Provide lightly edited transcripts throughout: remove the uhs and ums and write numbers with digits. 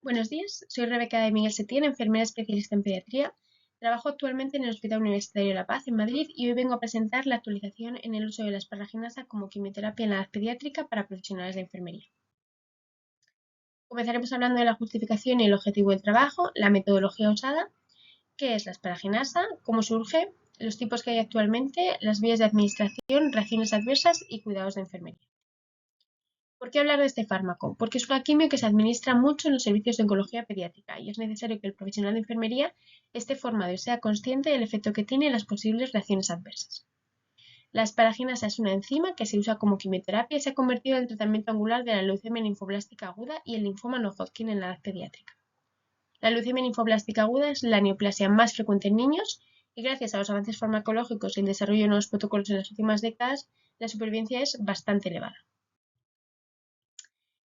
Buenos días, soy Rebeca de Miguel Setién, enfermera especialista en pediatría. Trabajo actualmente en el Hospital Universitario La Paz, en Madrid, y hoy vengo a presentar la actualización en el uso de la esparaginasa como quimioterapia en la edad pediátrica para profesionales de enfermería. Comenzaremos hablando de la justificación y el objetivo del trabajo, la metodología usada, qué es la esparaginasa, cómo surge, los tipos que hay actualmente, las vías de administración, reacciones adversas y cuidados de enfermería. ¿Por qué hablar de este fármaco? Porque es una quimio que se administra mucho en los servicios de oncología pediátrica y es necesario que el profesional de enfermería esté formado y sea consciente del efecto que tiene y las posibles reacciones adversas. La asparaginasa es una enzima que se usa como quimioterapia y se ha convertido en el tratamiento angular de la leucemia linfoblástica aguda y el linfoma no Hodgkin en la edad pediátrica. La leucemia linfoblástica aguda es la neoplasia más frecuente en niños y gracias a los avances farmacológicos y el desarrollo de nuevos protocolos en las últimas décadas, la supervivencia es bastante elevada.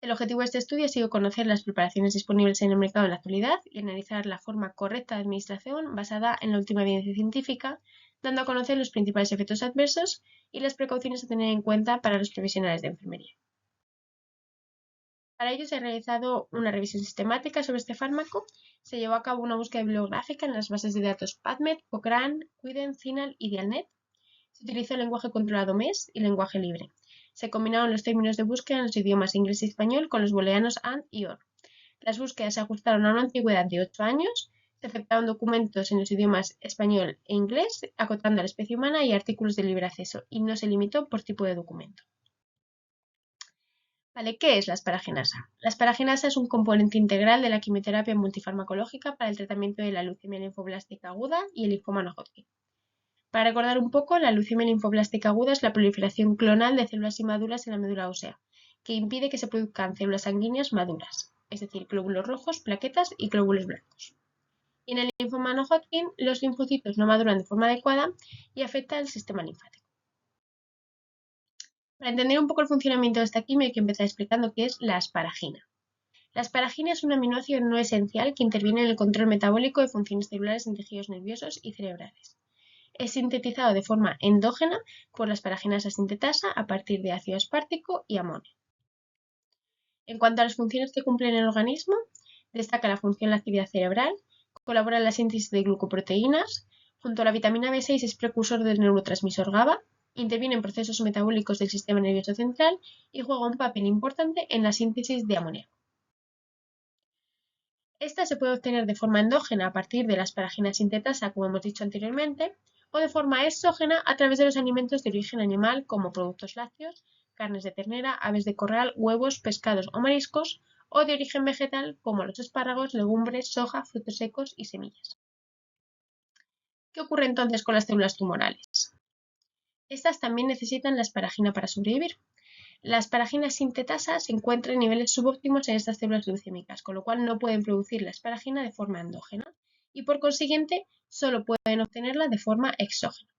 El objetivo de este estudio ha sido conocer las preparaciones disponibles en el mercado en la actualidad y analizar la forma correcta de administración basada en la última evidencia científica, dando a conocer los principales efectos adversos y las precauciones a tener en cuenta para los profesionales de enfermería. Para ello se ha realizado una revisión sistemática sobre este fármaco, se llevó a cabo una búsqueda bibliográfica en las bases de datos PubMed, Cochrane, Quiden, CINAHL y Dialnet. Se utilizó el lenguaje controlado MES y lenguaje libre. Se combinaron los términos de búsqueda en los idiomas inglés y español con los booleanos AND y OR. Las búsquedas se ajustaron a una antigüedad de 8 años, se aceptaron documentos en los idiomas español e inglés, acotando a la especie humana y artículos de libre acceso, y no se limitó por tipo de documento. Vale, ¿qué es la asparaginasa? La asparaginasa es un componente integral de la quimioterapia multifarmacológica para el tratamiento de la leucemia linfoblástica aguda y el linfoma no Hodgkin. Para recordar un poco, la leucemia linfoblástica aguda es la proliferación clonal de células inmaduras en la médula ósea, que impide que se produzcan células sanguíneas maduras, es decir, glóbulos rojos, plaquetas y glóbulos blancos. Y en el linfoma no Hodgkin, los linfocitos no maduran de forma adecuada y afecta al sistema linfático. Para entender un poco el funcionamiento de esta quimio hay que empezar explicando qué es la asparagina. La asparagina es un aminoácido no esencial que interviene en el control metabólico de funciones celulares en tejidos nerviosos y cerebrales. Es sintetizado de forma endógena por la asparaginasa sintetasa a partir de ácido aspartico y amonio. En cuanto a las funciones que cumple en el organismo, destaca la función de la actividad cerebral, colabora en la síntesis de glucoproteínas, junto a la vitamina B6 es precursor del neurotransmisor GABA, interviene en procesos metabólicos del sistema nervioso central y juega un papel importante en la síntesis de amoníaco. Esta se puede obtener de forma endógena a partir de la asparagina sintetasa, como hemos dicho anteriormente, o de forma exógena a través de los alimentos de origen animal como productos lácteos, carnes de ternera, aves de corral, huevos, pescados o mariscos, o de origen vegetal como los espárragos, legumbres, soja, frutos secos y semillas. ¿Qué ocurre entonces con las células tumorales? Estas también necesitan la asparagina para sobrevivir. La asparagina sintetasa se encuentra en niveles subóptimos en estas células leucémicas, con lo cual no pueden producir la asparagina de forma endógena y por consiguiente solo pueden obtenerla de forma exógena.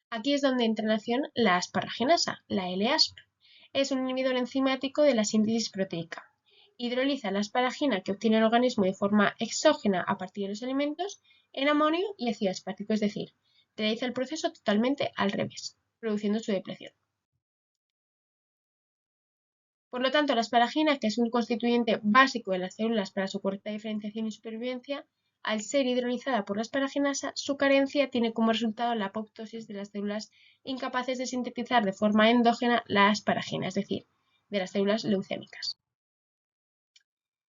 Aquí es donde entra en acción la asparaginasa, la L-asp. Es un inhibidor enzimático de la síntesis proteica. Hidroliza la asparagina que obtiene el organismo de forma exógena a partir de los alimentos en amonio y ácido aspartico, es decir, realiza el proceso totalmente al revés, produciendo su depleción. Por lo tanto, la asparagina, que es un constituyente básico de las células para su correcta diferenciación y supervivencia, al ser hidrolizada por la asparaginasa, su carencia tiene como resultado la apoptosis de las células incapaces de sintetizar de forma endógena la asparagina, es decir, de las células leucémicas.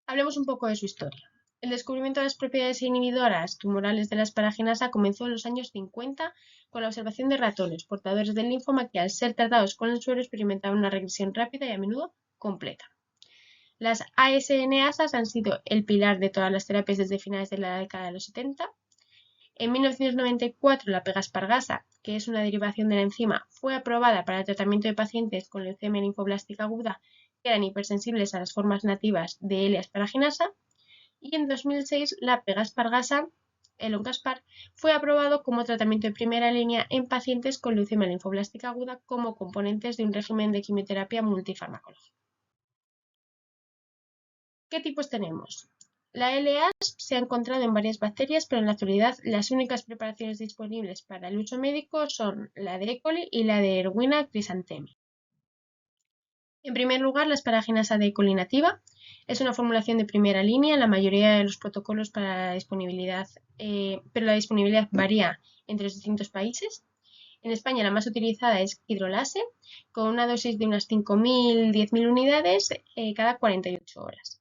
Hablemos un poco de su historia. El descubrimiento de las propiedades inhibidoras tumorales de la asparaginasa comenzó en los años 50 con la observación de ratones portadores del linfoma que al ser tratados con el suero experimentaban una regresión rápida y a menudo completa. Las ASN-ASAs han sido el pilar de todas las terapias desde finales de la década de los 70. En 1994 la pegaspargasa, que es una derivación de la enzima, fue aprobada para el tratamiento de pacientes con leucemia linfoblástica aguda que eran hipersensibles a las formas nativas de L-asparaginasa, y en 2006 la pegaspargasa, el Oncaspar, fue aprobado como tratamiento de primera línea en pacientes con leucemia linfoblástica aguda como componentes de un régimen de quimioterapia multifarmacológica. ¿Qué tipos tenemos? La L-asp se ha encontrado en varias bacterias, pero en la actualidad las únicas preparaciones disponibles para el uso médico son la de E. coli y la de Erwinia chrysanthemi. En primer lugar, la asparaginasa D. coli nativa es una formulación de primera línea en la mayoría de los protocolos para la disponibilidad, pero la disponibilidad varía entre los distintos países. En España la más utilizada es hidrolase, con una dosis de unas 5.000-10.000 unidades cada 48 horas.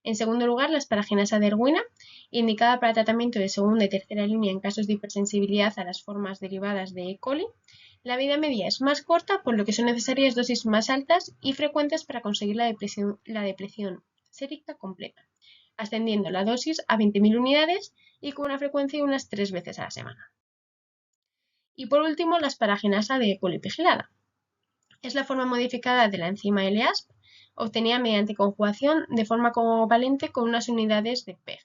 En segundo lugar, la asparaginasa de Erwina, indicada para tratamiento de segunda y tercera línea en casos de hipersensibilidad a las formas derivadas de E. coli. La vida media es más corta, por lo que son necesarias dosis más altas y frecuentes para conseguir la depresión sérica completa, ascendiendo la dosis a 20.000 unidades y con una frecuencia de unas 3 veces a la semana. Y por último, la asparaginasa de E. coli pegilada. Es la forma modificada de la enzima LASP, obtenida mediante conjugación de forma covalente con unas unidades de PEG.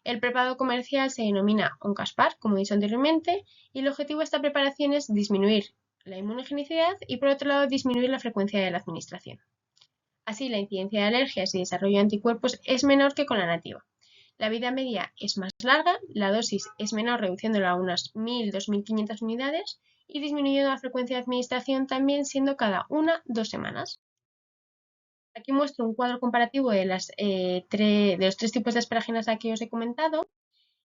El preparado comercial se denomina Oncaspar, como he dicho anteriormente, y el objetivo de esta preparación es disminuir la inmunogenicidad y, por otro lado, disminuir la frecuencia de la administración. Así, la incidencia de alergias y desarrollo de anticuerpos es menor que con la nativa. La vida media es más larga, la dosis es menor, reduciéndola a unas 1.000-2.500 unidades y disminuyendo la frecuencia de administración también, siendo cada 1-2 semanas. Aquí muestro un cuadro comparativo de los 3 tipos de asparaginasa que os he comentado,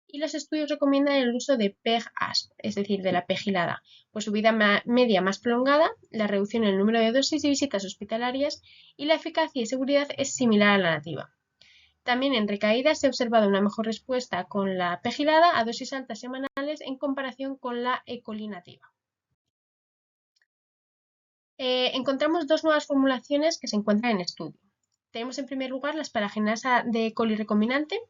y los estudios recomiendan el uso de PEG-ASP, es decir, de la pegilada, pues su vida media más prolongada, la reducción en el número de dosis y visitas hospitalarias y la eficacia y seguridad es similar a la nativa. También en recaídas se ha observado una mejor respuesta con la pegilada a dosis altas semanales en comparación con la E. coli nativa. Encontramos 2 nuevas formulaciones que se encuentran en estudio. Tenemos en primer lugar la asparaginasa de E. coli recombinante.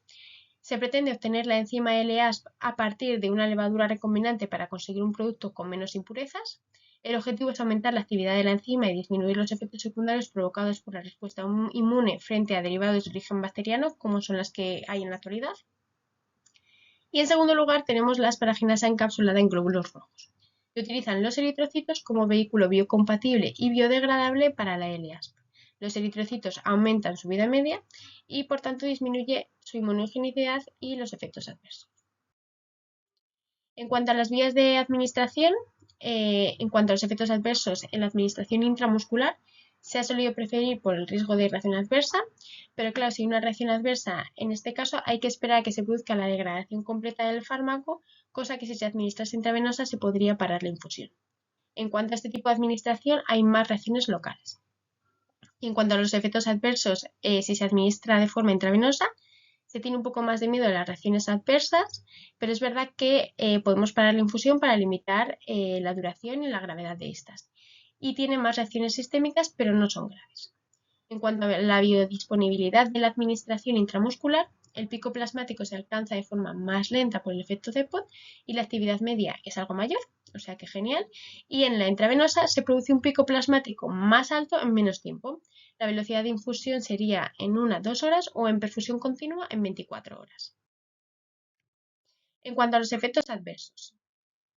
Se pretende obtener la enzima LASP a partir de una levadura recombinante para conseguir un producto con menos impurezas. El objetivo es aumentar la actividad de la enzima y disminuir los efectos secundarios provocados por la respuesta inmune frente a derivados de origen bacteriano, como son las que hay en la actualidad. Y en segundo lugar tenemos la asparaginasa encapsulada en glóbulos rojos, que utilizan los eritrocitos como vehículo biocompatible y biodegradable para la LASP. Los eritrocitos aumentan su vida media y por tanto disminuye su inmunogenicidad y los efectos adversos. En cuanto a las vías de administración, en cuanto a los efectos adversos en la administración intramuscular, se ha solido preferir por el riesgo de reacción adversa, pero claro, si hay una reacción adversa, en este caso hay que esperar a que se produzca la degradación completa del fármaco, cosa que si se administrase intravenosa se podría parar la infusión. En cuanto a este tipo de administración, hay más reacciones locales. Y en cuanto a los efectos adversos, si se administra de forma intravenosa, se tiene un poco más de miedo a las reacciones adversas, pero es verdad que podemos parar la infusión para limitar la duración y la gravedad de estas. Y tiene más reacciones sistémicas, pero no son graves. En cuanto a la biodisponibilidad de la administración intramuscular, el pico plasmático se alcanza de forma más lenta por el efecto Depot y la actividad media es algo mayor, o sea que genial. Y en la intravenosa se produce un pico plasmático más alto en menos tiempo. La velocidad de infusión sería en 1-2 horas o en perfusión continua en 24 horas. En cuanto a los efectos adversos,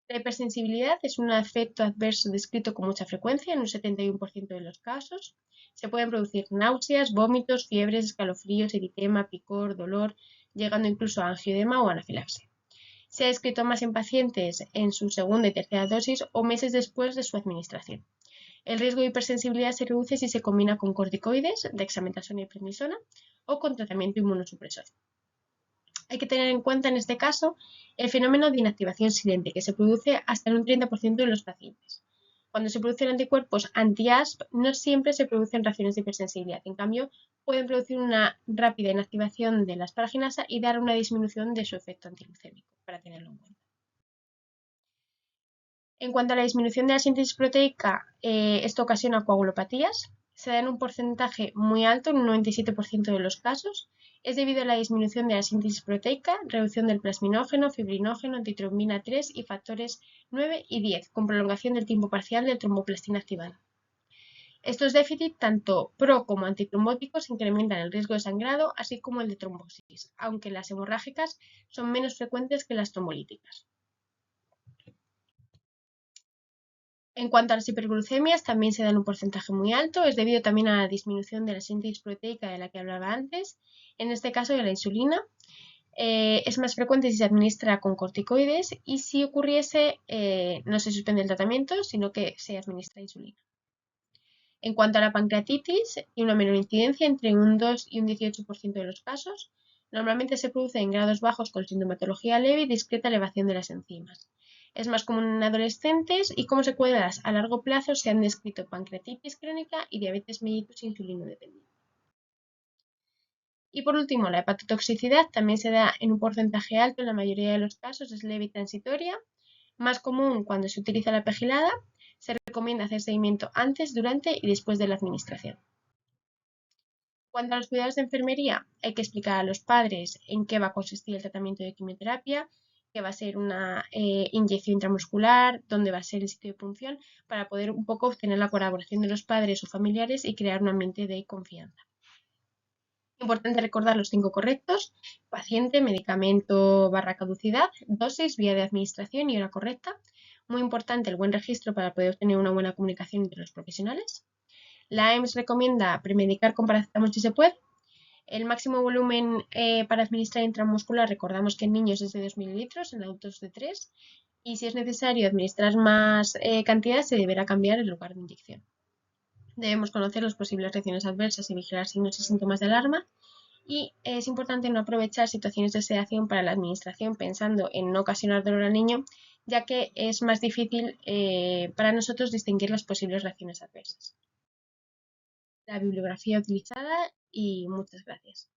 la hipersensibilidad es un efecto adverso descrito con mucha frecuencia en un 71% de los casos. Se pueden producir náuseas, vómitos, fiebres, escalofríos, eritema, picor, dolor, llegando incluso a angioedema o anafilaxia. Se ha descrito más en pacientes en su segunda y tercera dosis o meses después de su administración. El riesgo de hipersensibilidad se reduce si se combina con corticoides, dexametasona y prednisona, o con tratamiento inmunosupresor. Hay que tener en cuenta en este caso el fenómeno de inactivación silente, que se produce hasta en un 30% de los pacientes. Cuando se producen anticuerpos anti-ASP, no siempre se producen reacciones de hipersensibilidad. En cambio, pueden producir una rápida inactivación de la asparaginasa y dar una disminución de su efecto antiglucémico, para tenerlo en cuenta. En cuanto a la disminución de la síntesis proteica, esto ocasiona coagulopatías. Se da en un porcentaje muy alto, en un 97% de los casos. Es debido a la disminución de la síntesis proteica, reducción del plasminógeno, fibrinógeno, antitrombina 3 y factores 9 y 10, con prolongación del tiempo parcial de tromboplastina activada. Estos déficits, tanto pro como antitrombóticos, incrementan el riesgo de sangrado, así como el de trombosis, aunque las hemorrágicas son menos frecuentes que las trombolíticas. En cuanto a las hiperglucemias, también se da en un porcentaje muy alto, es debido también a la disminución de la síntesis proteica de la que hablaba antes, en este caso de la insulina. Es más frecuente si se administra con corticoides y si ocurriese no se suspende el tratamiento, sino que se administra insulina. En cuanto a la pancreatitis, tiene una menor incidencia, entre un 2 y un 18% de los casos. Normalmente se produce en grados bajos con sintomatología leve y discreta elevación de las enzimas. Es más común en adolescentes y como secuelas a largo plazo se han descrito pancreatitis crónica y diabetes mellitus insulino dependiente. Y por último, la hepatotoxicidad también se da en un porcentaje alto, en la mayoría de los casos es leve y transitoria, más común cuando se utiliza la pegilada. Se recomienda hacer seguimiento antes, durante y después de la administración. Cuanto a los cuidados de enfermería, hay que explicar a los padres en qué va a consistir el tratamiento de quimioterapia, que va a ser una inyección intramuscular, dónde va a ser el sitio de punción, para poder un poco obtener la colaboración de los padres o familiares y crear un ambiente de confianza. Importante recordar los 5 correctos: paciente, medicamento / caducidad, dosis, vía de administración y hora correcta. Muy importante el buen registro para poder obtener una buena comunicación entre los profesionales. La AEMS recomienda premedicar con paracetamol si se puede. El máximo volumen para administrar intramuscular, recordamos que en niños es de 2 mililitros, en adultos de 3. Y si es necesario administrar más cantidad, se deberá cambiar el lugar de inyección. Debemos conocer las posibles reacciones adversas y vigilar signos y síntomas de alarma. Y es importante no aprovechar situaciones de sedación para la administración pensando en no ocasionar dolor al niño, ya que es más difícil para nosotros distinguir las posibles reacciones adversas. La bibliografía utilizada y muchas gracias.